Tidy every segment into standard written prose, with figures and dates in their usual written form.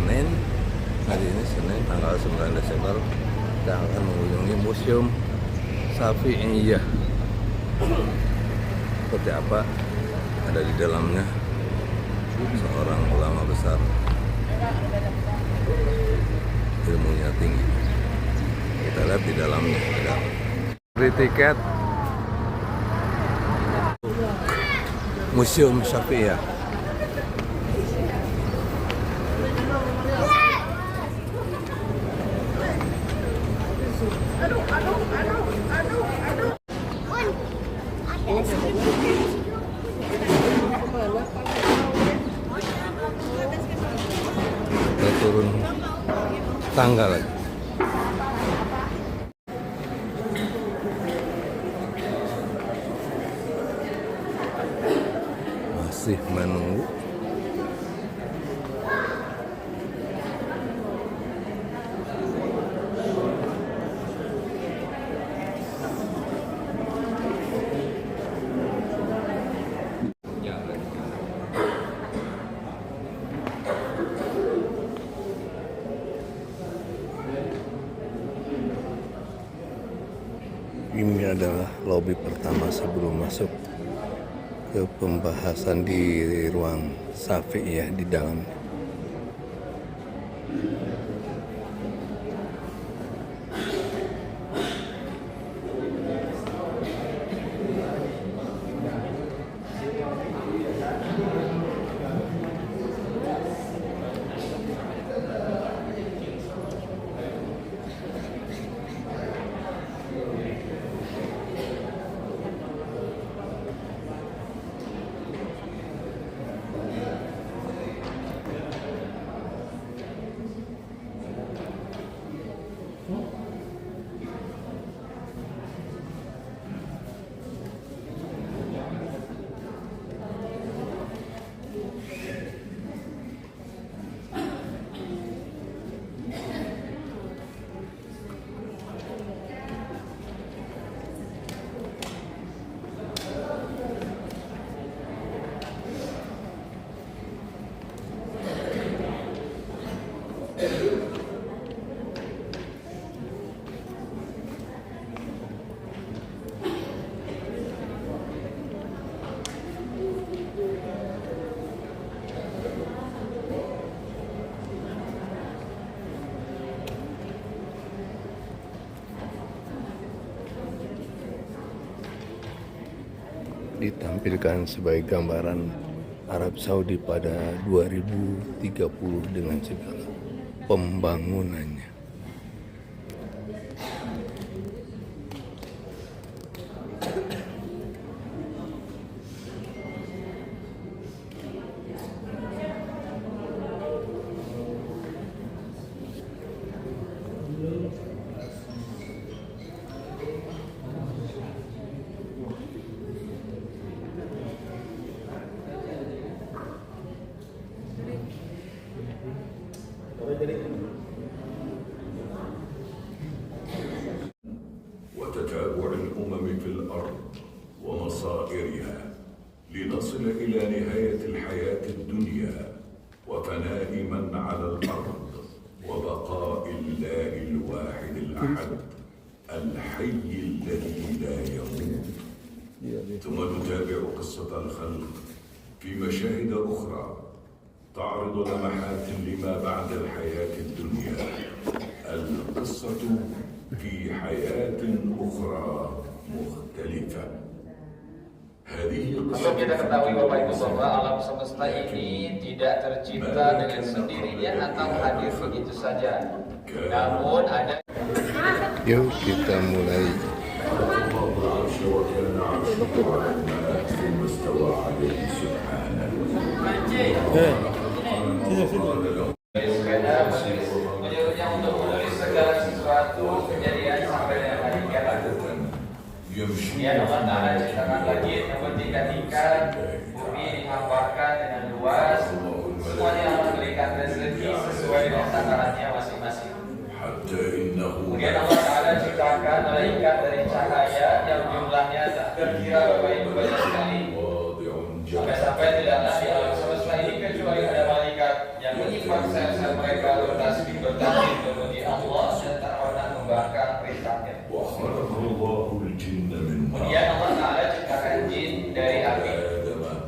Senin. Hari ini Senin tanggal 9 Desember kita akan mengunjungi Museum Syafi'iyah. Seperti apa ada di dalamnya, seorang ulama besar, ilmunya tinggi. Kita lihat di dalamnya ada free tiket Museum Syafi'iyah. Kita turun tangga lagi. Masih menunggu. Ini adalah lobi pertama sebelum masuk ke pembahasan di ruang Syafi'iyah di dalam. Ditampilkan sebagai gambaran Arab Saudi pada 2030 dengan segala pembangunannya. وتتابع الأمم في الأرض ومصائرها لنصل إلى نهاية الحياة الدنيا وفناء من على الأرض وبقاء الله الواحد الأحد الحي الذي لا يموت. ثم نتابع قصة الخلق في مشاهد أخرى تعرض لمحات لما بعد الحياة الدنيا. القصة في حياة أخرى مختلفة. Untuk kita ketahui Bapak Ibu bahwa alam semesta ini tidak tercipta dengan sendirinya atau hadir begitu saja. Namun ada. Yuk kita mulai. Menyuruhnya untuk menulis segala sesuatu kejadian sampai dengan hari kiamat. Ya Allah Ta'ala ciptakan langit yang bertingkat-tingkat, bumi dihamparkan dengan luas, semuanya Allah berikan rezeki sesuai dengan takarannya masing-masing. Kemudian Allah Ta'ala ciptakan malaikat dari cahaya yang jumlahnya tak terkira Bapak Ibu banyak sekali. Sampai-sampai tidaklah di alam semesta ini kecuali ada malaikat yang mengikuti cepat sel-sel mereka bertasbih memuji Allah dan tak pernah membangkang perintahnya. وخلق الله الجن من Kemudian نار Allah Ta'ala ciptakan jin dari api. آدم من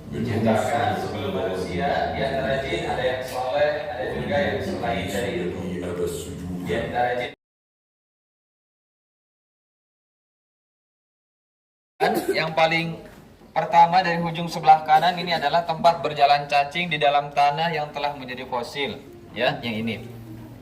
Diciptakan sebelum manusia, di antara jin ada yang soleh, ada juga yang selain dari itu. الذي أبى السجود Di antara jin yang paling pertama dari ujung sebelah kanan ini adalah tempat berjalan cacing di dalam tanah yang telah menjadi fosil, ya, yang ini.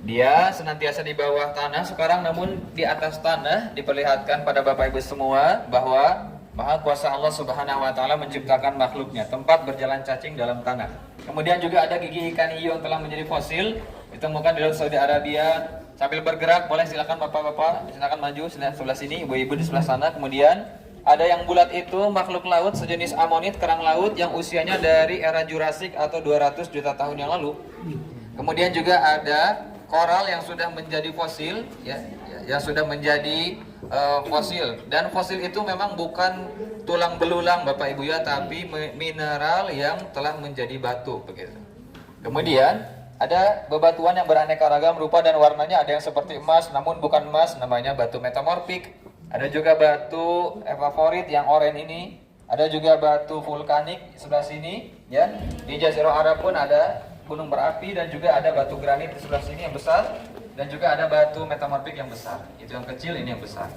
Dia senantiasa di bawah tanah sekarang, namun di atas tanah diperlihatkan pada Bapak Ibu semua bahwa Maha Kuasa Allah Subhanahu wa taala menciptakan makhluknya, tempat berjalan cacing dalam tanah. Kemudian juga ada gigi ikan hiu yang telah menjadi fosil, ditemukan di Laut Saudi Arabia. Sambil bergerak, boleh silakan Bapak-bapak, silakan maju sebelah sini, Ibu-ibu di sebelah sana. Kemudian ada yang bulat itu makhluk laut sejenis amonit, kerang laut yang usianya dari era Jurassic atau 200 juta tahun yang lalu. Kemudian juga ada koral yang sudah menjadi fosil, ya, yang sudah menjadi fosil. Dan fosil itu memang bukan tulang belulang Bapak Ibu ya, tapi mineral yang telah menjadi batu begitu. Kemudian ada bebatuan yang beraneka ragam rupa dan warnanya, ada yang seperti emas namun bukan emas, namanya batu metamorfik. Ada juga batu evaphorit yang oranye ini. Ada juga batu vulkanik sebelah sini, ya. Di Jazirah Arab pun ada gunung berapi dan juga ada batu granit di sebelah sini yang besar, dan juga ada batu metamorfik yang besar. Itu yang kecil, ini yang besar.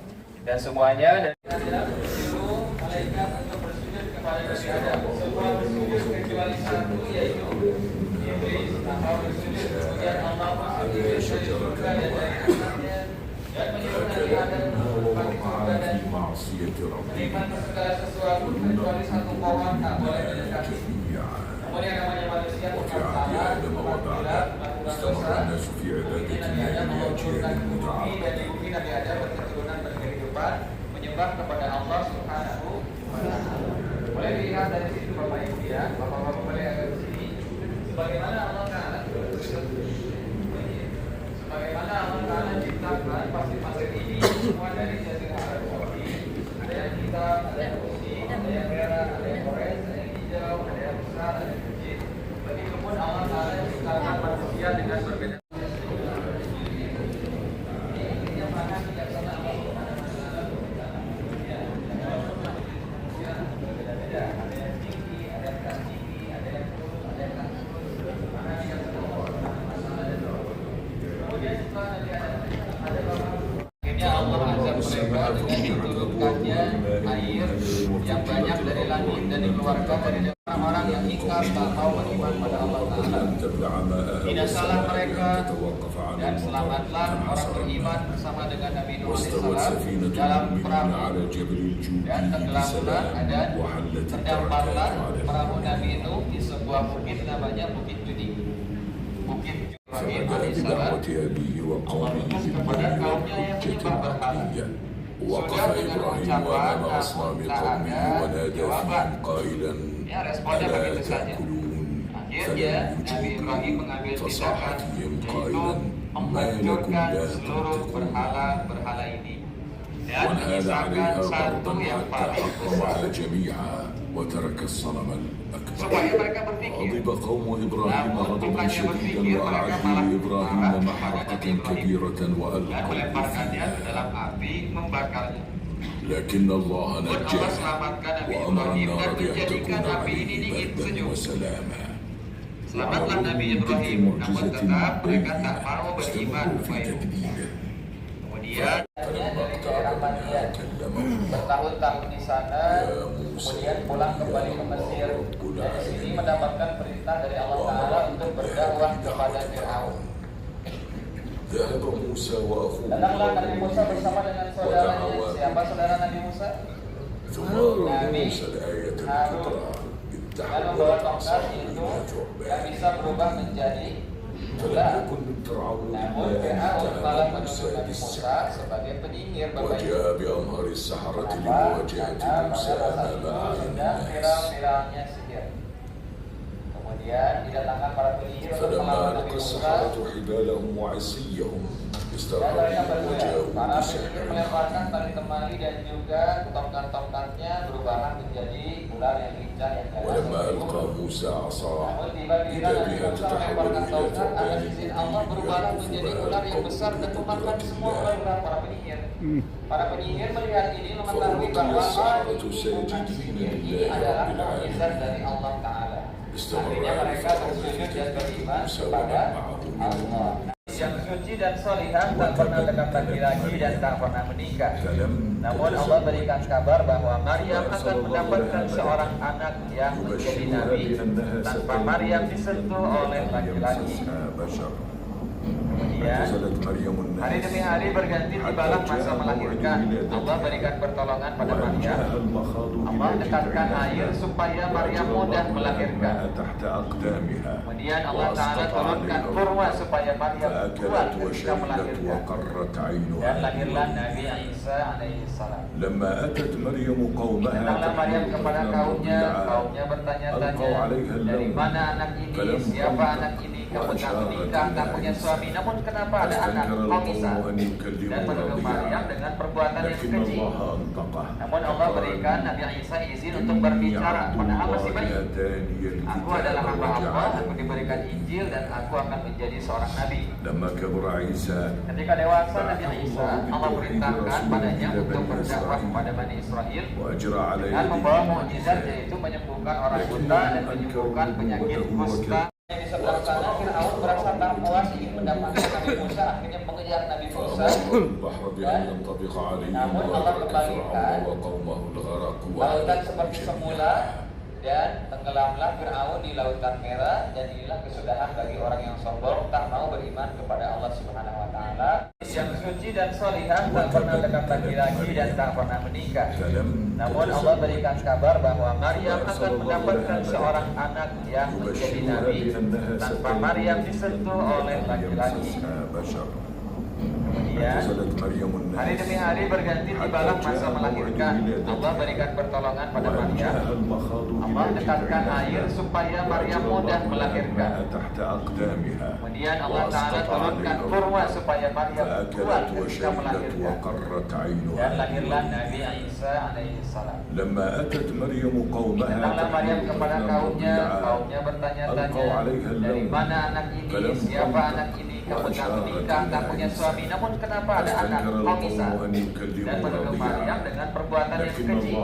Dan semuanya adalah menyuruh malaikat untuk bersujud kepada Nabi Adam. Semua bersujud kecuali satu, yaitu Iblis, atau bersujud kemudian Allah bersujud dari surga dan dari atasnya, dan menyuruh Nabi Adam في معصية ربه menikmati segala sesuatu kecuali satu pohon tak boleh mendekati. جميعا. Kemudian namanya manusia وفي tetap عهد salah, آدم tetap وبعده gelap, melakukan استمر dosa. الناس في Kemudian عبادة Nabi Adam الله mengumpulkan لأجيال bumi dan متعاقبة. di bumi Nabi Adam berketurunan berkehidupan menyembah kepada Allah Subhanahu wa Ta'ala. Boleh dilihat dari situ Bapak Ibu ya, Bapak-bapak boleh agak ke sini. Sebagaimana Allah Ta'ala ciptakan pasir-pasir ini semua dari Jazirah Arab Saudi. Ada yang hitam, ada yang putih, ada yang merah, ada yang orange, ada yang hijau, ada yang besar, ada yang kecil. Begitupun Allah Ta'ala ciptakan manusia dengan berbeda. Air yang banyak dari langit dan dikeluarkan dari orang-orang yang ingkar tak mau beriman pada Allah Ta'ala. Binasalah mereka dan selamatlah orang beriman bersama dengan Nabi Nuh AS dalam perahu, dan tenggelamlah dan terdamparlah perahu Nabi Nuh di sebuah bukit namanya Bukit Judi. Bukit Ibrahim AS Allah utus kepada kaumnya yang menyembah berhala. وقف إبراهيم أمام أصنام قومه ونادى فيهم قائلا ألا تأكلون فلم يجيبوا فصاح فيهم قائلا ما لكم لا تنطقون ونهاد عليها ضربا حتى حطمها جميعا وترك الصنم الأكبر. غضب قوم إبراهيم غضبا شديدا وأعدوا لإبراهيم محرقة كبيرة وألقوا فيها، لكن الله نجاه وأمر النار بأن تكون عليه بردا وسلاما. Selamatlah Nabi Ibrahim, namun tetap mereka tak mau beriman kepada Kemudian dari daerah Madian bertahun-tahun di sana, kemudian pulang kembali ke Mesir. Dan di sini mendapatkan perintah dari Allah Ta'ala untuk berdakwah kepada Fir'aun. Datanglah Nabi Musa bersama dengan saudaranya. Siapa saudara Nabi Musa? Nabi Harun. Dan membawa tongkat itu yang bisa berubah menjadi ular. Namun Fir'aun malah menuduh Nabi Musa sebagai penyihir. وجاء بأمهر السحرة لمواجهة موسى أمام viral-viralnya sihir. Kemudian didatangkan para penyihir untuk فلما melawan ألقى Nabi Musa. السحرة حبالهم وعصيهم Dan استرهبوا mereka bergoyang. وجاءوا Para بسحر penyihir melemparkan tali temali dan juga tongkat-tongkatnya berubah menjadi ular yang lincah yang jalan. ولما ألقى موسى عصاه Namun tiba-tiba إذا Nabi بها Musa تتحول melemparkan إلى tongkat atas ثعبان izin Allah berubahlah menjadi ular yang besar dan memakan semua ular para penyihir. Para penyihir melihat ini mengetahui bahwa ini adalah mukjizat dari Allah Taala. Akhirnya mereka bersujud dan beriman kepada Allah. Yang suci dan solihah tak pernah dekat laki-laki dan tak pernah menikah. Namun Allah berikan kabar bahwa Maryam akan mendapatkan seorang anak yang menjadi nabi tanpa Maryam disentuh oleh laki-laki. Kemudian hari demi hari berganti tibalah masa melahirkan. Allah berikan pertolongan pada Maryam. Allah dekatkan air supaya Maryam mudah melahirkan. Kemudian Allah Ta'ala turunkan kurma supaya Maryam kuat ketika melahirkan. Dan lahirlah Nabi Isa alaihi salam. Datanglah Maryam kepada kaumnya bertanya-tanya, dari mana anak ini, siapa anak ini, kamu tak menikah, tak punya suami, namun kenapa ada anak, kau bisa? Dan menuduh Maryam dengan perbuatan yang keji. Namun Allah berikan Nabi Isa izin untuk berbicara, padahal masih bayi. Aku adalah hamba Allah, aku diberikan Injil dan aku akan menjadi seorang nabi. Ketika dewasa Nabi Isa, Allah perintahkan padanya untuk berdakwah kepada Bani Israel dengan membawa mukjizat, yaitu menyembuhkan orang buta dan menyembuhkan penyakit kusta. Di sebelah sana Fir'aun merasa tak puas ingin mendapatkan Nabi Musa, akhirnya mengejar Nabi Musa. Namun Allah kembalikan lautan seperti semula dan tenggelamlah Fir'aun di lautan merah. Dan inilah kesudahan bagi orang yang sombong tak mau beriman kepada Allah Subhanahu wa Ta'ala. Yang suci dan solihah tak pernah dekat laki-laki dan tak pernah menikah. Namun Allah berikan kabar bahwa Maryam akan mendapatkan seorang anak yang menjadi nabi tanpa Maryam disentuh oleh laki-laki. Kemudian hari demi hari berganti tibalah masa melahirkan. Allah berikan pertolongan pada Maryam. Allah dekatkan air supaya Maryam mudah melahirkan. Kemudian Allah Ta'ala turunkan kurma supaya Maryam kuat ketika melahirkan. Dan lahirlah Nabi Isa alaihi salam. Datanglah Maryam kepada kaumnya bertanya-tanya, dari mana anak ini, siapa anak ini, kamu tak menikah, tak punya suami, namun kenapa ada anak, kau bisa? Dan menuduh Maryam dengan perbuatan yang keji.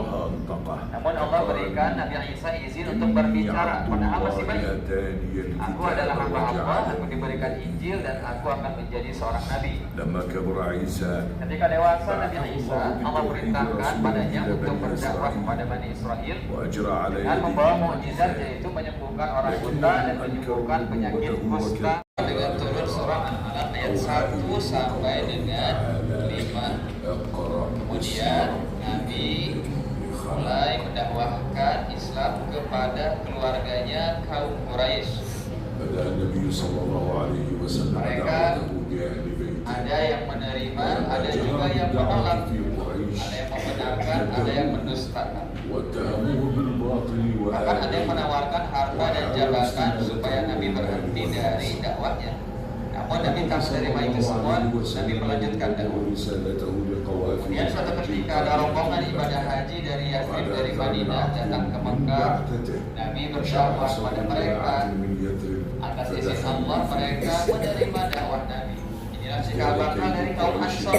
Namun Allah berikan Nabi Isa izin untuk berbicara, padahal masih bayi. Aku adalah hamba Allah, aku diberikan Injil dan aku akan menjadi seorang nabi. Ketika dewasa Nabi Isa, Allah perintahkan padanya untuk berdakwah kepada Bani Israel dengan membawa mukjizat, yaitu menyembuhkan orang buta dan menyembuhkan penyakit kusta. Dengan turun surah Al-Alaq ayat 1 sampai dengan 5. Kemudian Nabi mulai mendakwahkan Islam kepada keluarganya kaum Quraisy. Mereka ada yang menerima, ada juga yang menolak, ada yang membenarkan, ada yang mendustakan. Bahkan ada yang menawarkan harta dan jabatan supaya Nabi berhenti dari dakwahnya. Namun Nabi tak menerima itu semua. Nabi melanjutkan dakwah. Kemudian suatu ketika ada rombongan ibadah haji dari Yathrib, dari Madinah datang ke Mekah. Nabi berdakwah kepada mereka. Atas izin Allah mereka menerima dakwah Nabi. Inilah sikap bakal dari kaum Ansar.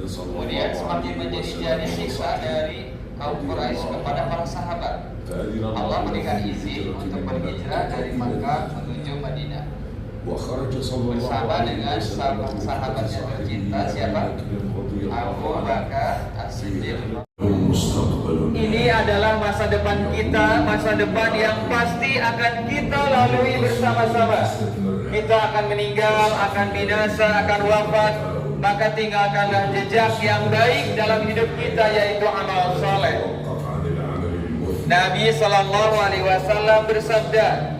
Kemudian semakin menjadi siksa dari kaum Quraisy kepada para sahabat. Allah berikan izin untuk berhijrah dari Makkah menuju Madinah bersama dengan sahabat-sahabatnya tercinta. Siapa? Abu Bakar As-Siddiq. Ini adalah masa depan kita, masa depan yang pasti akan kita lalui bersama-sama. Kita akan meninggal, akan binasa, akan wafat. Maka tinggalkanlah jejak yang baik dalam hidup kita, yaitu amal soleh. Nabi SAW bersabda,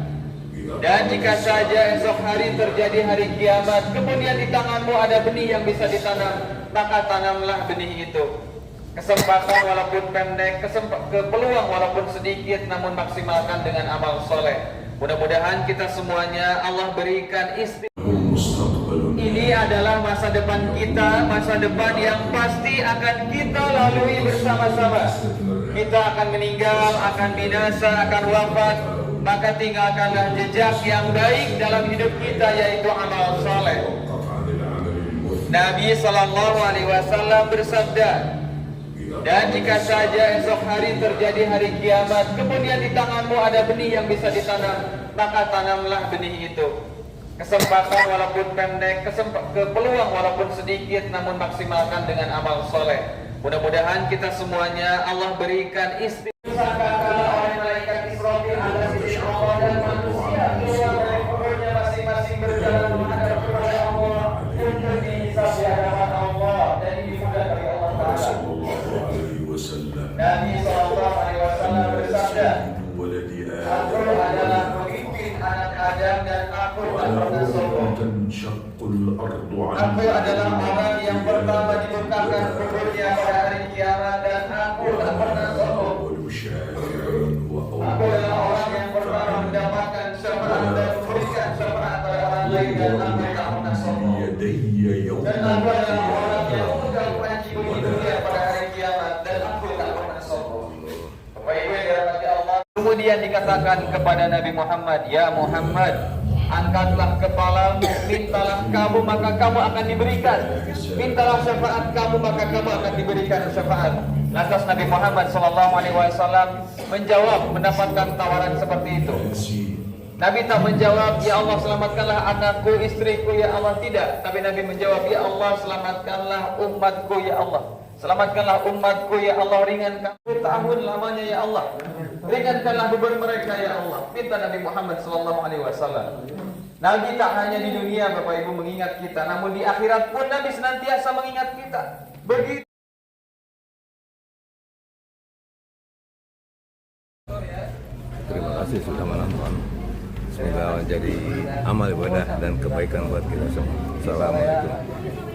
dan jika saja esok hari terjadi hari kiamat, kemudian di tanganmu ada benih yang bisa ditanam, maka tanamlah benih itu. Kesempatan walaupun pendek, peluang walaupun sedikit, namun maksimalkan dengan amal soleh. Mudah-mudahan kita semuanya Allah berikan istiqomah. Ini ini adalah masa depan kita, masa depan yang pasti akan kita lalui bersama-sama. Kita akan meninggal, akan binasa, akan wafat, maka tinggalkanlah jejak yang baik dalam hidup kita, yaitu amal soleh. Nabi SAW bersabda, dan jika saja esok hari terjadi hari kiamat, kemudian di tanganmu ada benih yang bisa ditanam, maka tanamlah benih itu. Kesempatan walaupun pendek, peluang walaupun sedikit, namun maksimalkan dengan amal soleh. Mudah-mudahan kita semuanya Allah berikan istiqomah oleh malaikat Israfil ada sisi Allah dan manusia keluar dari kuburnya masing-masing berjalan menghadap kepada Allah untuk dihisab di hadapan Allah dan dimudahkan oleh Allah Taala. Nabi SAW bersabda, aku adalah pemimpin anak Adam dan aku tak pernah sombong. Aku adalah orang yang pertama dibukakan kuburnya pada hari kiamat dan aku tak pernah sombong. Aku adalah orang yang pertama mendapatkan syafaat dan memberikan syafaat pada orang lain dan aku tak pernah sombong. Dan aku adalah orang yang memegang panji bumi dunia pada hari kiamat dan aku tak pernah sombong. Bapak Ibu yang dirahmati Allah. Kemudian dikatakan kepada Nabi Muhammad, ya Muhammad, angkatlah kepalamu, mintalah kamu maka kamu akan diberikan. Mintalah syafaat kamu maka kamu akan diberikan syafaat. Lantas Nabi Muhammad SAW menjawab, mendapatkan tawaran seperti itu. Nabi tak menjawab, ya Allah selamatkanlah anakku, istriku, ya Allah, tidak. Tapi Nabi menjawab, ya Allah selamatkanlah umatku, ya Allah. Selamatkanlah umatku, ya Allah. Ringankan tahun lamanya, ya Allah. Ringankanlah beban mereka, ya Allah. Minta Nabi Muhammad SAW. Nabi tak hanya di dunia Bapak Ibu mengingat kita, namun di akhirat pun Nabi senantiasa mengingat kita. Begitu. Terima kasih sudah menonton. Semoga jadi amal ibadah dan kebaikan buat kita semua. Assalamualaikum.